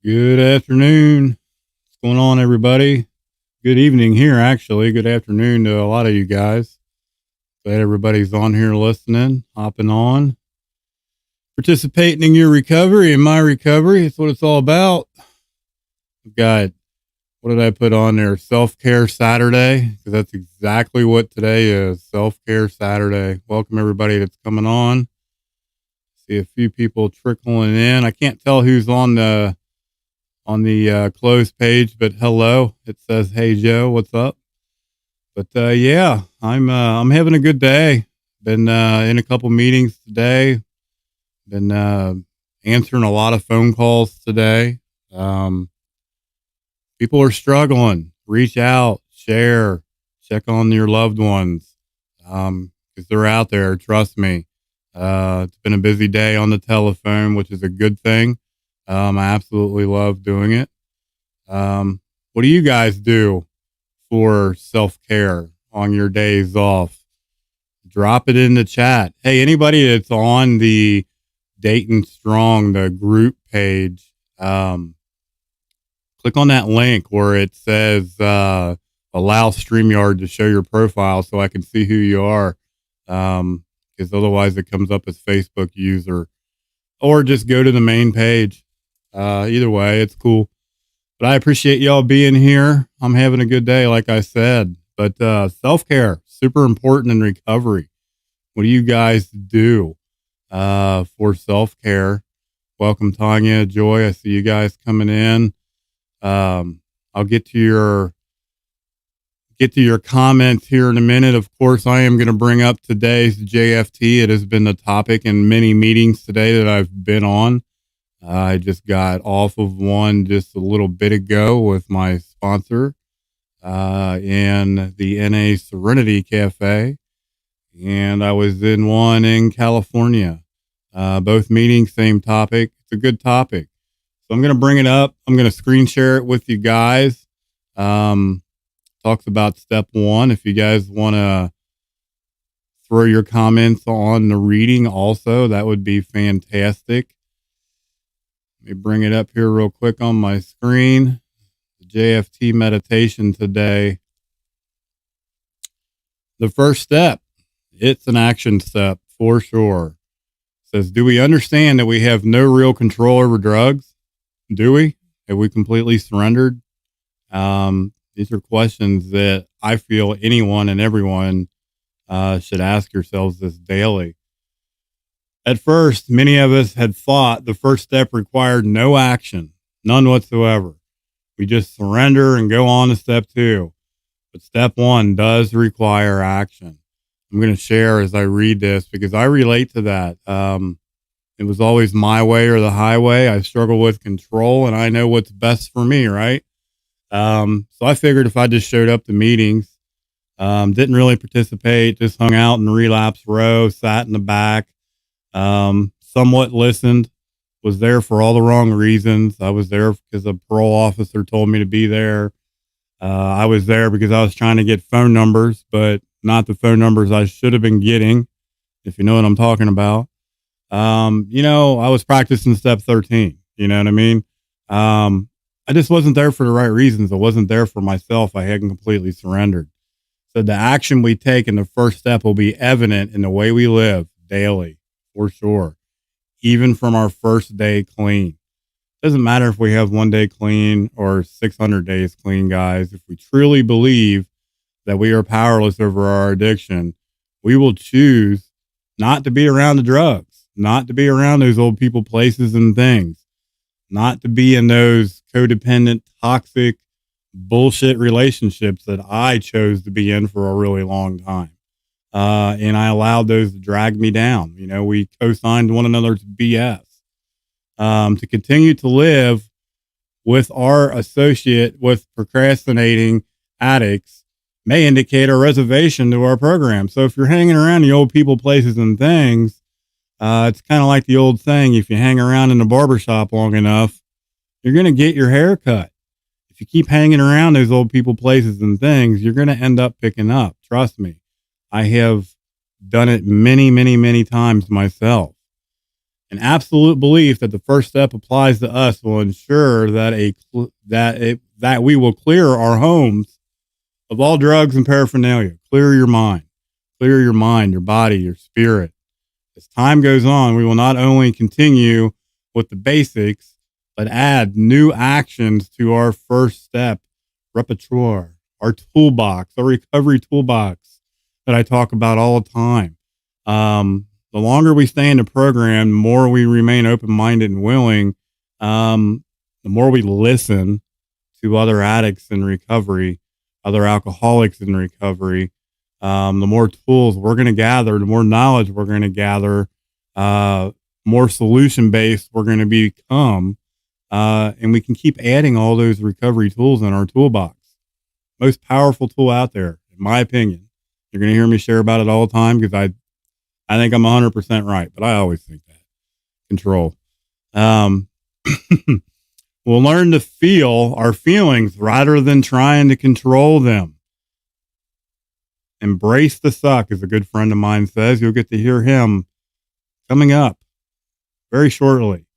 Good afternoon. What's going on, everybody? Good evening here, actually. Good afternoon to a lot of you guys. Glad everybody's on here listening, hopping on, participating in your recovery and my recovery. That's what it's all about. We've got, what did I put on there? Self-Care Saturday, because that's exactly what today is. Self-Care Saturday. Welcome, everybody that's coming on. See a few people trickling in. I can't tell who's on the closed page, but hello. It says, "Hey Joe, what's up?" But yeah, I'm having a good day. Been in a couple meetings today. Been answering a lot of phone calls today. Um, People are struggling. Reach out, share, check on your loved ones, because they're out there. Trust me. It's been a busy day on the telephone, which is a good thing. I absolutely love doing it. What do you guys do for self-care on your days off? Drop it in the chat. Hey, anybody that's on the Dayton Strong, the group page, click on that link where it says allow StreamYard to show your profile so I can see who you are. Because otherwise it comes up as Facebook user. Or just go to the main page. Either way, it's cool. But I appreciate y'all being here. I'm having a good day, like I said. But self-care, super important in recovery. What do you guys do for self-care? Welcome, Tanya, Joy. I see you guys coming in. I'll get to your comments here in a minute. Of course, I am going to bring up today's JFT. It has been the topic in many meetings today that I've been on. I just got off of one just a little bit ago with my sponsor in the NA Serenity Cafe. And I was in one in California. Both meetings, same topic. It's a good topic. So I'm going to bring it up. I'm going to screen share it with you guys. Talks about step one. If you guys want to throw your comments on the reading also, that would be fantastic. Let me bring it up here real quick on my screen. The JFT meditation today. The first step, it's an action step for sure. It says, do we understand that we have no real control over drugs? Do we? Have we completely surrendered? These are questions that I feel anyone and everyone should ask yourselves this daily. At first, many of us had thought the first step required no action, none whatsoever. We just surrender and go on to step two. But step one does require action. I'm going to share as I read this because I relate to that. It was always my way or the highway. I struggle with control and I know what's best for me, right? So I figured if I just showed up to meetings, didn't really participate, just hung out in the relapse row, sat in the back, somewhat listened, was there for all the wrong reasons. I was there because a parole officer told me to be there. I was there because I was trying to get phone numbers, but not the phone numbers I should have been getting, if you know what I'm talking about. I was practicing step 13, you know what I mean? I just wasn't there for the right reasons. I wasn't there for myself. I hadn't completely surrendered. So the action we take in the first step will be evident in the way we live daily, for sure. Even from our first day clean. Doesn't matter if we have 1 day clean or 600 days clean, guys. If we truly believe that we are powerless over our addiction, we will choose not to be around the drugs, not to be around those old people, places, and things, not to be in those codependent, toxic, bullshit relationships that I chose to be in for a really long time. And I allowed those to drag me down. You know, we co-signed one another's BS. To continue to live with our associate with procrastinating addicts may indicate a reservation to our program. So if you're hanging around the old people, places, and things, it's kind of like the old saying, if you hang around in the barbershop long enough, you're going to get your hair cut. If you keep hanging around those old people, places, and things, you're going to end up picking up. Trust me. I have done it many, many, many times myself. An absolute belief that the first step applies to us will ensure that we will clear our homes of all drugs and paraphernalia. Clear your mind. Clear your mind, your body, your spirit. As time goes on, we will not only continue with the basics, but add new actions to our first step repertoire, our toolbox, our recovery toolbox that I talk about all the time. The longer we stay in the program, the more we remain open-minded and willing, the more we listen to other addicts in recovery, other alcoholics in recovery, the more tools we're going to gather, the more knowledge we're going to gather, more solution-based we're going to become, and we can keep adding all those recovery tools in our toolbox. Most powerful tool out there, in my opinion. You're going to hear me share about it all the time because I think I'm 100% right, but I always think that. Control. We'll learn to feel our feelings rather than trying to control them. Embrace the suck, as a good friend of mine says. You'll get to hear him coming up very shortly.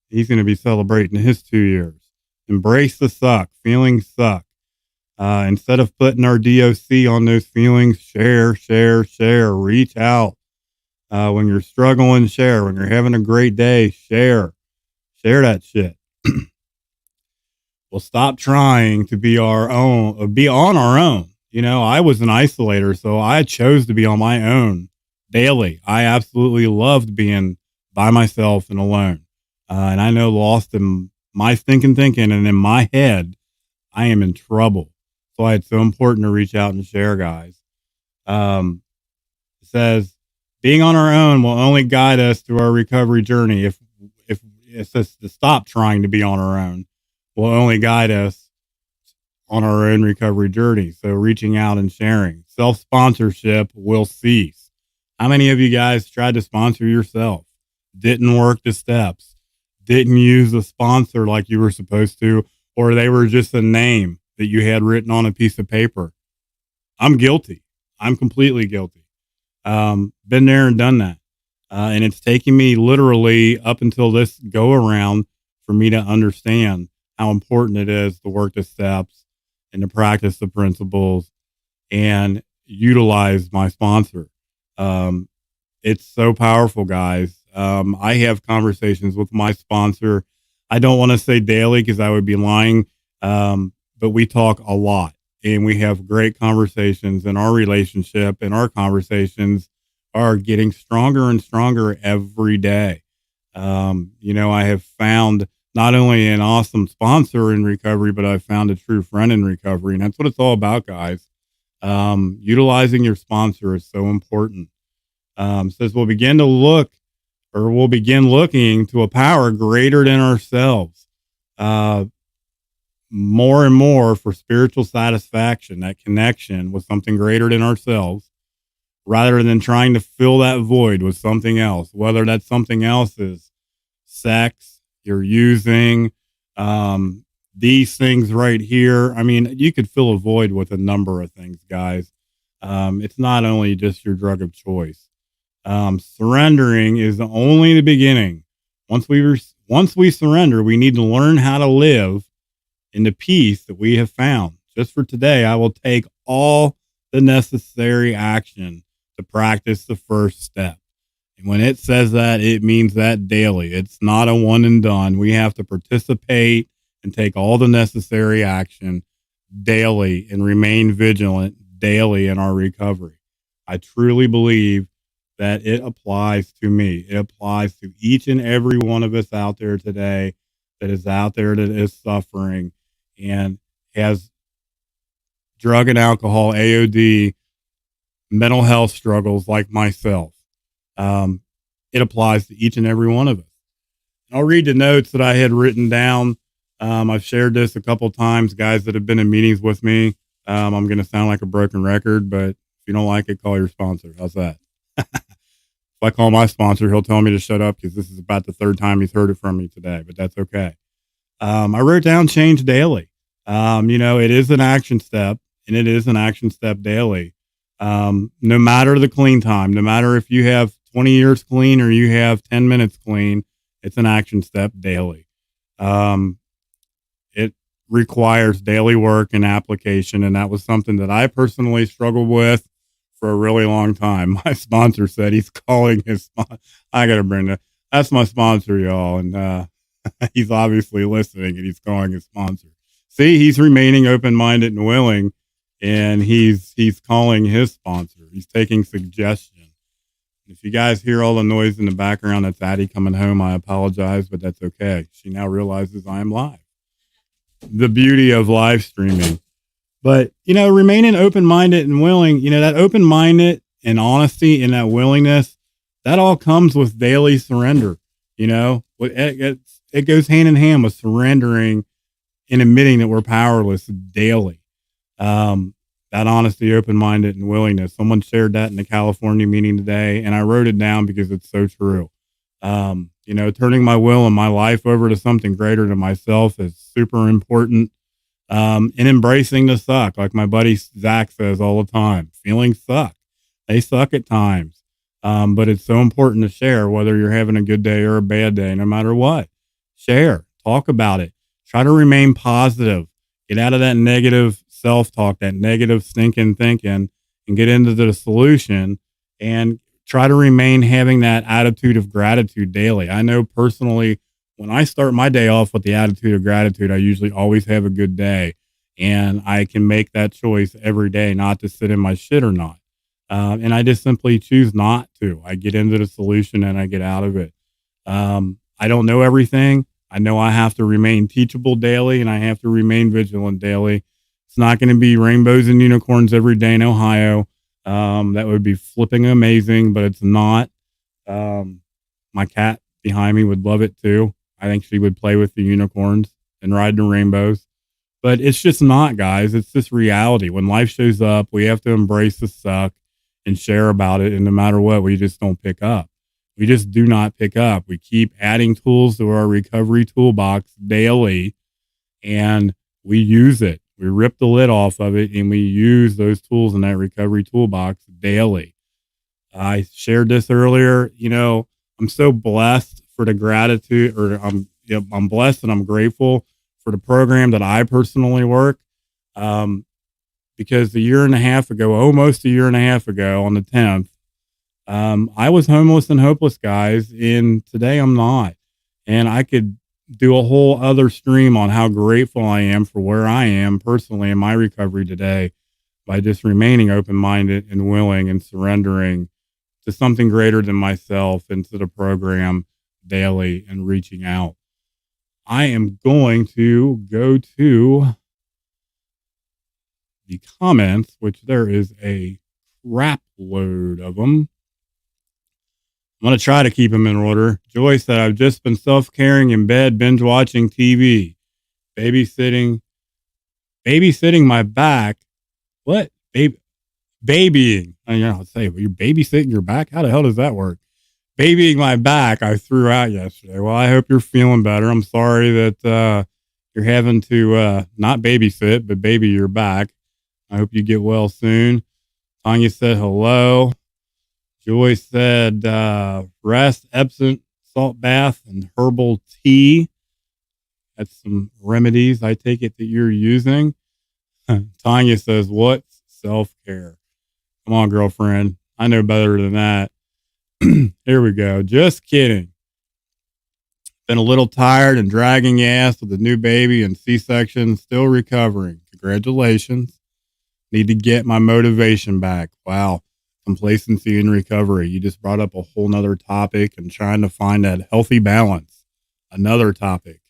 He's going to be celebrating his 2 years. Embrace the suck. Feelings suck. Instead of putting our DOC on those feelings, share. Reach out. When you're struggling, share. When you're having a great day, share. Share that shit. We'll stop trying to be our own, or be on our own. You know, I was an isolator, so I chose to be on my own daily. I absolutely loved being by myself and alone. And I know, lost in my thinking and in my head, I am in trouble. So it's so important to reach out and share, guys. It says, being on our own will only guide us through our recovery journey. If it says to stop trying to be on our own, will only guide us on our own recovery journey. So reaching out and sharing. Self-sponsorship will cease. How many of you guys tried to sponsor yourself? Didn't work the steps? Didn't use a sponsor like you were supposed to, or they were just a name that you had written on a piece of paper? I'm guilty. I'm completely guilty. Been there and done that. And it's taken me literally up until this go around for me to understand how important it is to work the steps and to practice the principles and utilize my sponsor. It's so powerful, guys. I have conversations with my sponsor. I don't want to say daily because I would be lying. But we talk a lot and we have great conversations, and our relationship and our conversations are getting stronger and stronger every day. You know, I have found not only an awesome sponsor in recovery, but I've found a true friend in recovery. And that's what it's all about, guys. Utilizing your sponsor is so important. Says we'll begin looking to a power greater than ourselves. More and more for spiritual satisfaction, that connection with something greater than ourselves, rather than trying to fill that void with something else, whether that something else is sex, you're using, these things right here. I mean, you could fill a void with a number of things, guys. It's not only just your drug of choice. Surrendering is only the beginning. Once we surrender, we need to learn how to live in the peace that we have found. Just for today, I will take all the necessary action to practice the first step. And when it says that, it means that daily. It's not a one and done. We have to participate and take all the necessary action daily and remain vigilant daily in our recovery. I truly believe that it applies to me. It applies to each and every one of us out there today that is out there, that is suffering and has drug and alcohol, AOD, mental health struggles like myself. It applies to each and every one of us. I'll read the notes that I had written down. I've shared this a couple times, guys that have been in meetings with me. I'm going to sound like a broken record, but if you don't like it, call your sponsor. How's that? If I call my sponsor, he'll tell me to shut up because this is about the third time he's heard it from me today, but that's okay. I wrote down change daily. It is an action step, and it is an action step daily. No matter the clean time, no matter if you have 20 years clean or you have 10 minutes clean, It's an action step daily. Um, it requires daily work and application. And that was something that I personally struggled with for a really long time. My sponsor said he's calling I got to bring that. That's my sponsor, y'all. And he's obviously listening and he's calling his sponsor. See, he's remaining open minded and willing. And he's calling his sponsor. He's taking suggestions. If you guys hear all the noise in the background, that's Addie coming home. I apologize, but that's okay. She now realizes I am live. The beauty of live streaming. But, remaining open minded and willing, that open minded and honesty and that willingness, that all comes with daily surrender. It goes hand in hand with surrendering and admitting that we're powerless daily. That honesty, open-minded, and willingness. Someone shared that in the California meeting today, and I wrote it down because it's so true. Turning my will and my life over to something greater than myself is super important. And embracing the suck, like my buddy Zach says all the time. Feelings suck. They suck at times. But it's so important to share, whether you're having a good day or a bad day, no matter what. Share. Talk about it. Try to remain positive. Get out of that negative self-talk, that negative stinking thinking, and get into the solution and try to remain having that attitude of gratitude daily. I know personally, when I start my day off with the attitude of gratitude, I usually always have a good day, and I can make that choice every day not to sit in my shit or not. And I just simply choose not to. I get into the solution and I get out of it. I don't know everything. I know I have to remain teachable daily and I have to remain vigilant daily. It's not going to be rainbows and unicorns every day in Ohio. That would be flipping amazing, but it's not. My cat behind me would love it too. I think she would play with the unicorns and ride the rainbows, but it's just not, guys. It's just reality. When life shows up, we have to embrace the suck and share about it. And no matter what, we just don't pick up. We just do not pick up. We keep adding tools to our recovery toolbox daily and we use it. We rip the lid off of it and we use those tools in that recovery toolbox daily. I shared this earlier. I'm so blessed for the gratitude, or I'm blessed and I'm grateful for the program that I personally work. Because almost a year and a half ago on the 10th, I was homeless and hopeless, guys. And today I'm not. And I could do a whole other stream on how grateful I am for where I am personally in my recovery today by just remaining open-minded and willing and surrendering to something greater than myself and to the program daily and reaching out. I am going to go to the comments, which there is a crap load of them. I'm going to try to keep them in order. Joy said, I've just been self-caring in bed, binge watching TV, babysitting my back. What? Babying. I'll say, well, you're babysitting your back? How the hell does that work? Babying my back, I threw out yesterday. Well, I hope you're feeling better. I'm sorry that you're having to not babysit, but baby your back. I hope you get well soon. Tanya said hello. Joy said rest, Epsom salt bath, and herbal tea. That's some remedies I take it that you're using. Tanya says, what's self-care? Come on, girlfriend. I know better than that. Here we go. Just kidding. Been a little tired and dragging ass with a new baby and C-section. Still recovering. Congratulations. Need to get my motivation back. Wow. Complacency and recovery. You just brought up a whole nother topic and trying to find that healthy balance. Another topic.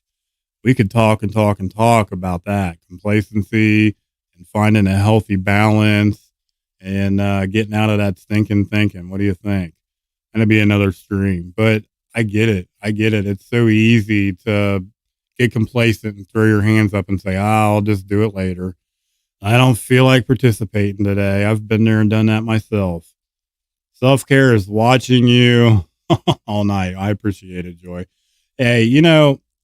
We could talk and talk and talk about that. Complacency and finding a healthy balance and getting out of that stinking thinking. What do you think? Going to be another stream, but I get it. It's so easy to get complacent and throw your hands up and say, I'll just do it later. I don't feel like participating today. I've been there and done that myself. Self-care is watching you all night. I appreciate it, Joy. Hey,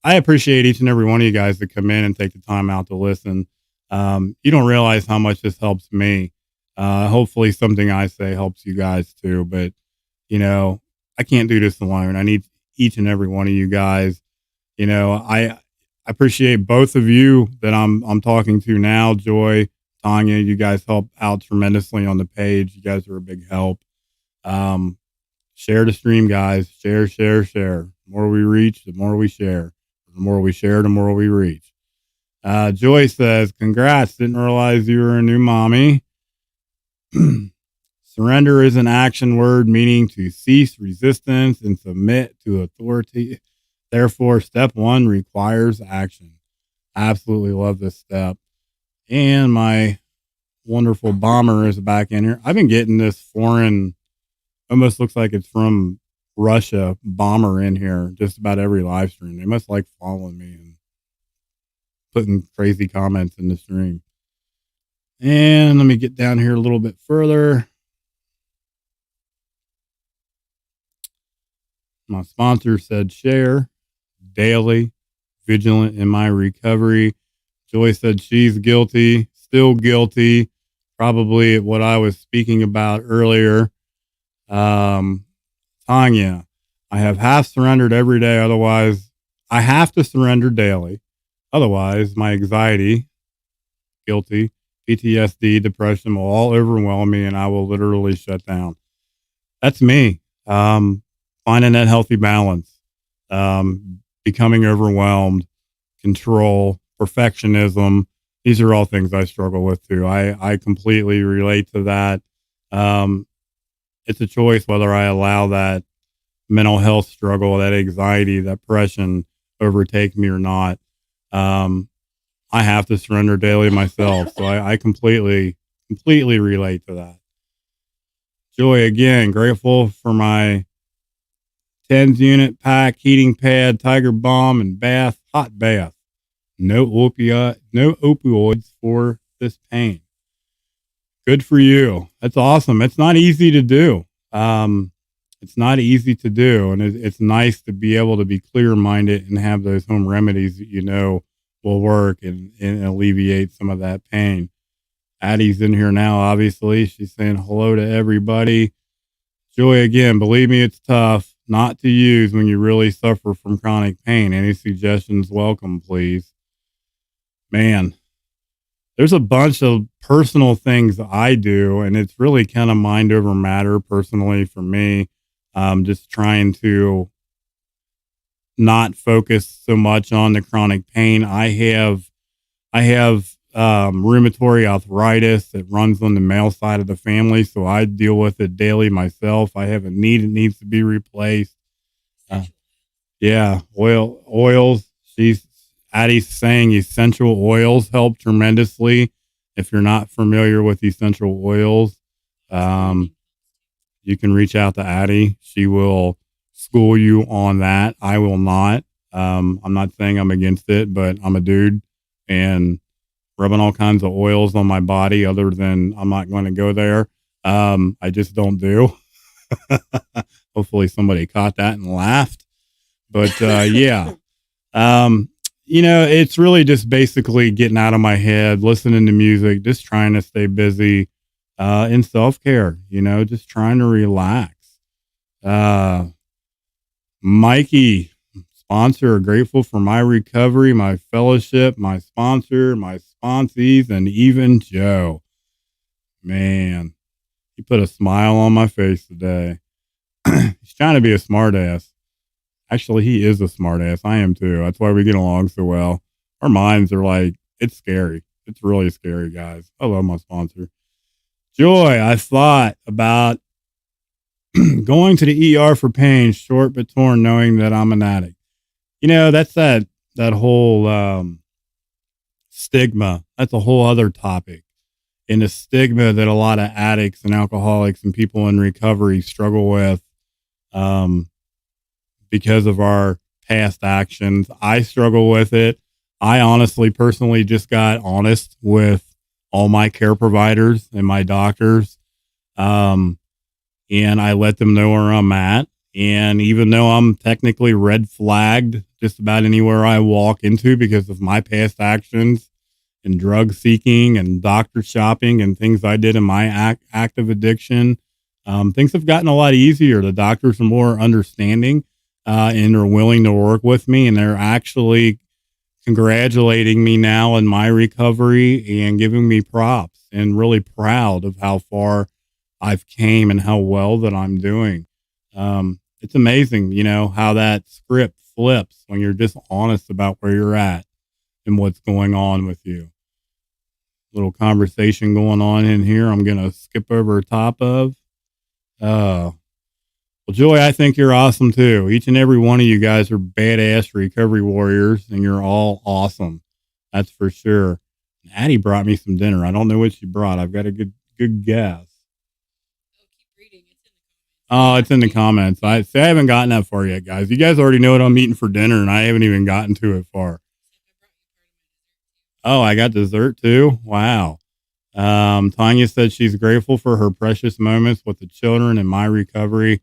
I appreciate each and every one of you guys that come in and take the time out to listen. You don't realize how much this helps me. Hopefully something I say helps you guys too, but I can't do this alone. I need each and every one of you guys. I appreciate both of you that I'm talking to now. Joy, Tanya, you guys help out tremendously on the page. You guys are a big help. Share the stream, guys. Share. The more we reach, the more we share. The more we share, the more we reach. Joy says, congrats. Didn't realize you were a new mommy. Surrender is an action word meaning to cease resistance and submit to authority. Therefore, step 1 requires action. I absolutely love this step. And my wonderful bomber is back in here. I've been getting this foreign, almost looks like it's from Russia, bomber in here just about every live stream. They must like following me and putting crazy comments in the stream. And let me get down here a little bit further. My sponsor said share daily, vigilant in my recovery. Joy said she's guilty, still guilty, probably what I was speaking about earlier. Tanya, I have half surrendered every day. Otherwise, I have to surrender daily. Otherwise, my anxiety, guilty, PTSD, depression will all overwhelm me and I will literally shut down. That's me. Finding that healthy balance, becoming overwhelmed, control, perfectionism. These are all things I struggle with too. I completely relate to that. It's a choice whether I allow that mental health struggle, that anxiety, that depression overtake me or not. I have to surrender daily myself. So I completely relate to that. Joy, again, grateful for my 10s unit pack, heating pad, Tiger Balm, and hot bath. No opioids for this pain. Good for you. That's awesome. It's not easy to do. And it's nice to be able to be clear-minded and have those home remedies that will work and alleviate some of that pain. Addie's in here now, obviously. She's saying hello to everybody. Joy, again, believe me, it's tough not to use when you really suffer from chronic pain. Any suggestions welcome, please. Man, there's a bunch of personal things that I do, and it's really kind of mind over matter personally for me. Just trying to not focus so much on the chronic pain. I have rheumatoid arthritis that runs on the male side of the family, so I deal with it daily myself. I have a knee that needs to be replaced. Oils. Addie's saying essential oils help tremendously. If you're not familiar with essential oils, you can reach out to Addie. She will school you on that. I will not. I'm not saying I'm against it, but I'm a dude and rubbing all kinds of oils on my body other than I'm not going to go there. I just don't do. Hopefully somebody caught that and laughed. But yeah. It's really just basically getting out of my head, listening to music, just trying to stay busy in self-care, just trying to relax. Mikey, sponsor, grateful for my recovery, my fellowship, my sponsor, my sponsees, and even Joe. Man, he put a smile on my face today. He's trying to be a smartass. Actually, he is a smartass. I am too. That's why we get along so well. Our minds are like, it's scary. It's really scary, guys. I love my sponsor. Joy, I thought about going to the ER for pain, short but torn, knowing that I'm an addict. That's that whole stigma. That's a whole other topic. And the stigma that a lot of addicts and alcoholics and people in recovery struggle with because of our past actions. I struggle with it. I honestly, personally just got honest with all my care providers and my doctors. And I let them know where I'm at. And even though I'm technically red flagged just about anywhere I walk into because of my past actions and drug seeking and doctor shopping and things I did in my active addiction, things have gotten a lot easier. The doctors are more understanding. and are willing to work with me. And they're actually congratulating me now in my recovery and giving me props, and really proud of how far I've came and how well that I'm doing. It's amazing, how that script flips when you're just honest about where you're at and what's going on with you. Little conversation going on in here. I'm going to skip over top of. Well, Joy, I think you're awesome too. Each and every one of you guys are badass recovery warriors, and you're all awesome. That's for sure. Addie brought me some dinner. I don't know what she brought. I've got a good guess. Keep reading. It's in the comments. I haven't gotten that far yet, guys. You guys already know what I'm eating for dinner, and I haven't even gotten to it far. Oh, I got dessert too? Wow. Tanya said she's grateful for her precious moments with the children in my recovery.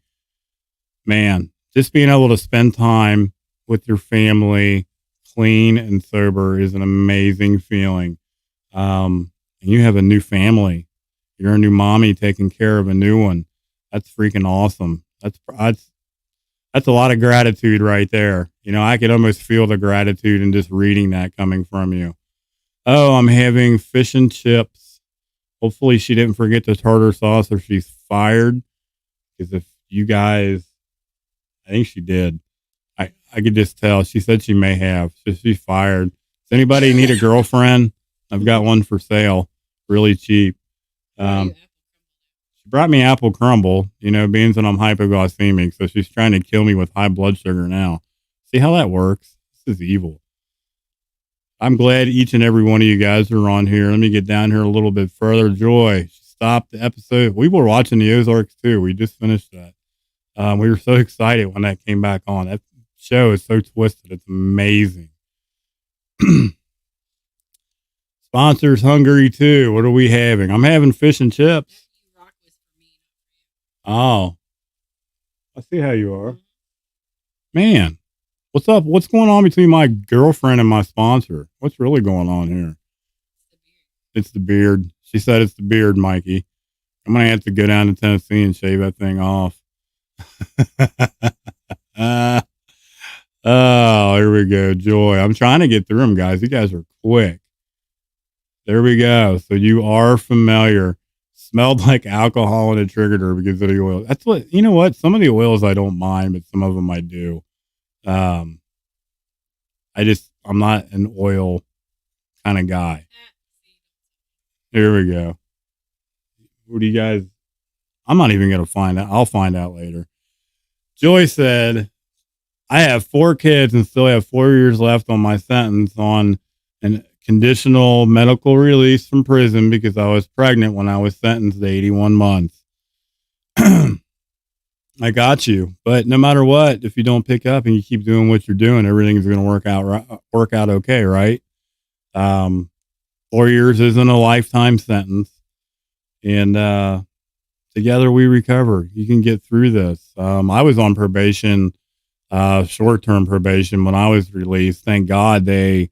Man, just being able to spend time with your family, clean and sober, is an amazing feeling. And you have a new family. You're a new mommy taking care of a new one. That's freaking awesome. That's a lot of gratitude right there. I could almost feel the gratitude in just reading that coming from you. Oh, I'm having fish and chips. Hopefully she didn't forget the tartar sauce or she's fired. Because if you guys, I think she did. I could just tell. She said she may have. So she's fired. Does anybody need a girlfriend? I've got one for sale. Really cheap. She brought me apple crumble, being that I'm hypoglycemic. So she's trying to kill me with high blood sugar now. See how that works? This is evil. I'm glad each and every one of you guys are on here. Let me get down here a little bit further. Joy, stop the episode. We were watching the Ozarks too. We just finished that. We were so excited when that came back on. That show is so twisted. It's amazing. Sponsors hungry too. What are we having? I'm having fish and chips. Oh, I see how you are. Man, what's up? What's going on between my girlfriend and my sponsor? What's really going on here? It's the beard. She said it's the beard, Mikey. I'm going to have to go down to Tennessee and shave that thing off. Oh, here we go. Joy. I'm trying to get through them, guys. You guys are quick. There we go. So you are familiar. Smelled like alcohol and it triggered her because of the oil. That's what, some of the oils I don't mind, but some of them I do. I'm not an oil kind of guy. Here we go. What do you guys, I'm not even going to find out. I'll find out later. Joy said, I have 4 kids and still have 4 years left on my sentence on an conditional medical release from prison because I was pregnant when I was sentenced to 81 months. I got you. But no matter what, if you don't pick up and you keep doing what you're doing, everything's going to work out okay, right? 4 years isn't a lifetime sentence. And together we recover. You can get through this. I was on probation, short-term probation when I was released. Thank God they,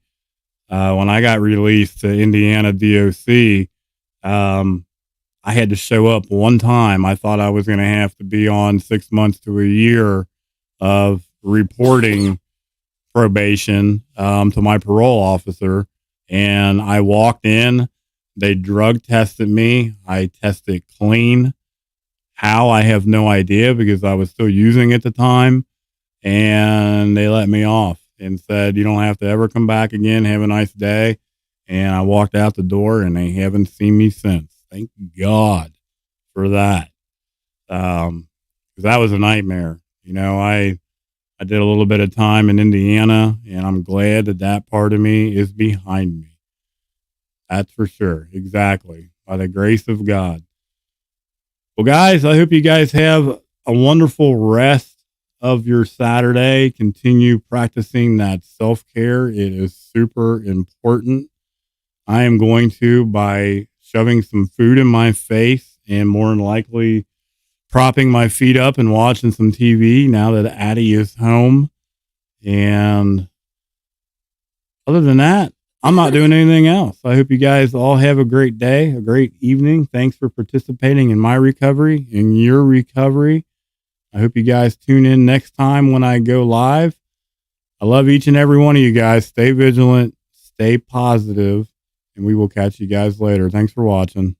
when I got released to Indiana DOC, I had to show up one time. I thought I was going to have to be on 6 months to a year of reporting probation to my parole officer. And I walked in. They drug tested me. I tested clean. How, I have no idea because I was still using at the time. And they let me off and said, you don't have to ever come back again. Have a nice day. And I walked out the door and they haven't seen me since. Thank God for that. Because that was a nightmare. I did a little bit of time in Indiana and I'm glad that part of me is behind me. That's for sure. Exactly. By the grace of God. Well, guys, I hope you guys have a wonderful rest of your Saturday. Continue practicing that self-care. It is super important. I am going to, by shoving some food in my face and more than likely propping my feet up and watching some TV now that Addie is home. And other than that, I'm not doing anything else. I hope you guys all have a great day, a great evening. Thanks for participating in my recovery, in your recovery. I hope you guys tune in next time when I go live. I love each and every one of you guys. Stay vigilant, stay positive, and we will catch you guys later. Thanks for watching.